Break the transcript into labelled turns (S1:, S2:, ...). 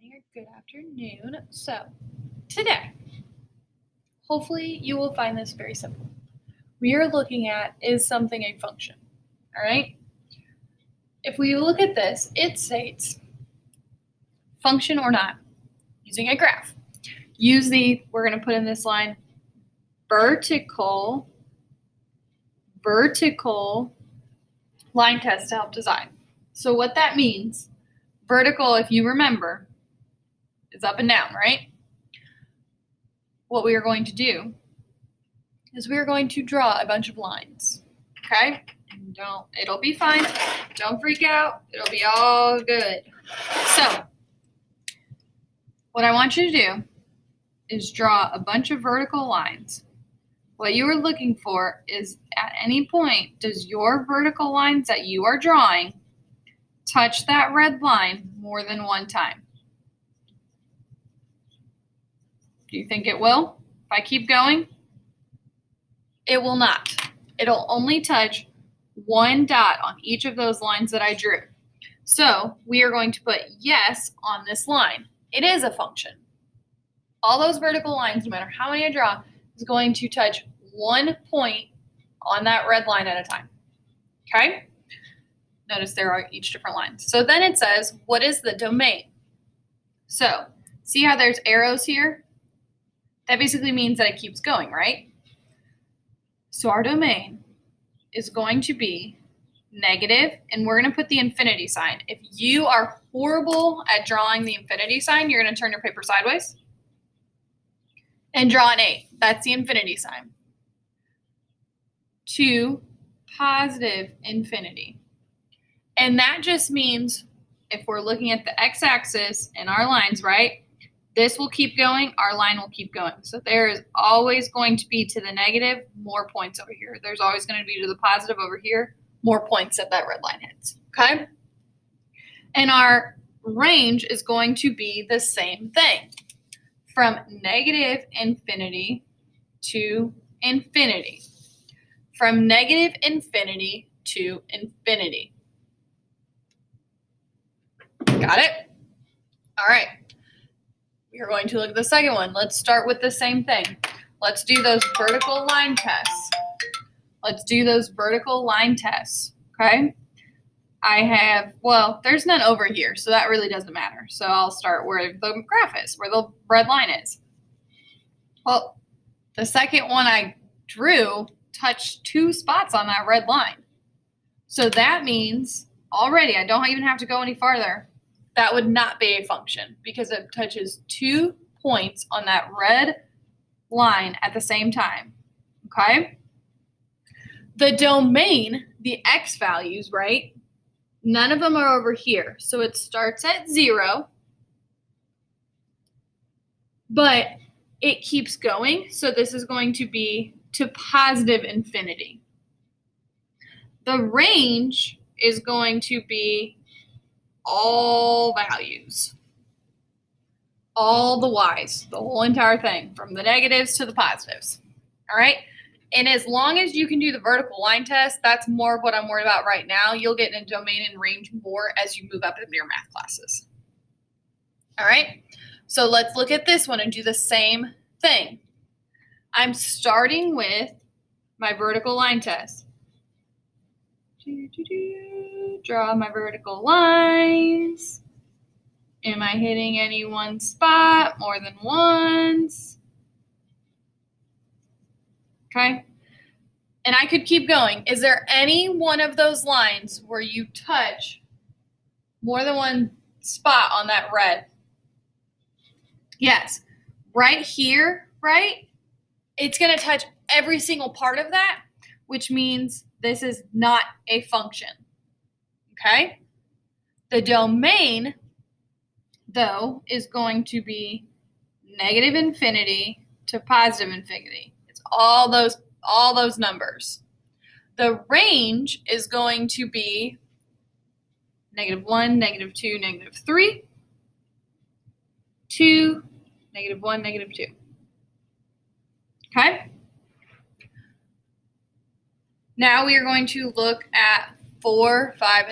S1: morning or good afternoon. So, today, hopefully you will find this very simple. We are looking at, is something a function? All right? If we look at this, it states function or not using a graph. We're going to put in this line, vertical line test to help design. So what that means, vertical, if you remember, is up and down, right? What we are going to do is we are going to draw a bunch of lines, okay? It'll be fine. Don't freak out. It'll be all good. So, what I want you to do is draw a bunch of vertical lines. What you are looking for is at any point, does your vertical lines that you are drawing touch that red line more than one time? Do you think it will? If I keep going, it will not. It'll only touch one dot on each of those lines that I drew. So we are going to put yes on this line. It is a function. All those vertical lines, no matter how many I draw, is going to touch one point on that red line at a time. Okay? Notice there are each different lines. So then it says, what is the domain? So see how there's arrows here? That basically means that it keeps going, right? So our domain is going to be negative, and we're going to put the infinity sign. If you are horrible at drawing the infinity sign, you're going to turn your paper sideways and draw an 8. That's the infinity sign. To positive infinity. And that just means if we're looking at the x-axis and our lines, right? This will keep going, our line will keep going. So there is always going to be to the negative more points over here. There's always going to be to the positive over here, more points that red line hits, okay? And our range is going to be the same thing, from negative infinity to infinity. From negative infinity to infinity. Got it? All right. We are going to look at the second one. Let's start with the same thing. Let's do those vertical line tests. Okay? There's none over here, so that really doesn't matter. So I'll start where the graph is, where the red line is. Well, the second one I drew touched 2 spots on that red line. So that means already, I don't even have to go any farther. That would not be a function because it touches 2 points on that red line at the same time, okay? The domain, the x values, right? None of them are over here. So it starts at 0, but it keeps going. So this is going to be to positive infinity. The range is going to be all values, all the y's, the whole entire thing, from the negatives to the positives, all right? And as long as you can do the vertical line test, that's more of what I'm worried about right now. You'll get in domain and range more as you move up into your math classes, all right? So let's look at this one and do the same thing. I'm starting with my vertical line test. Draw my vertical lines. Am I hitting any one spot more than once? Okay. And I could keep going. Is there any one of those lines where you touch more than one spot on that red? Yes. Right here, right? It's going to touch every single part of that, which means this is not a function. Okay? The domain, though, is going to be negative infinity to positive infinity. It's all those numbers. The range is going to be -1, -2, -3, to -1, -2. Okay? Now we are going to look at 4, 5, and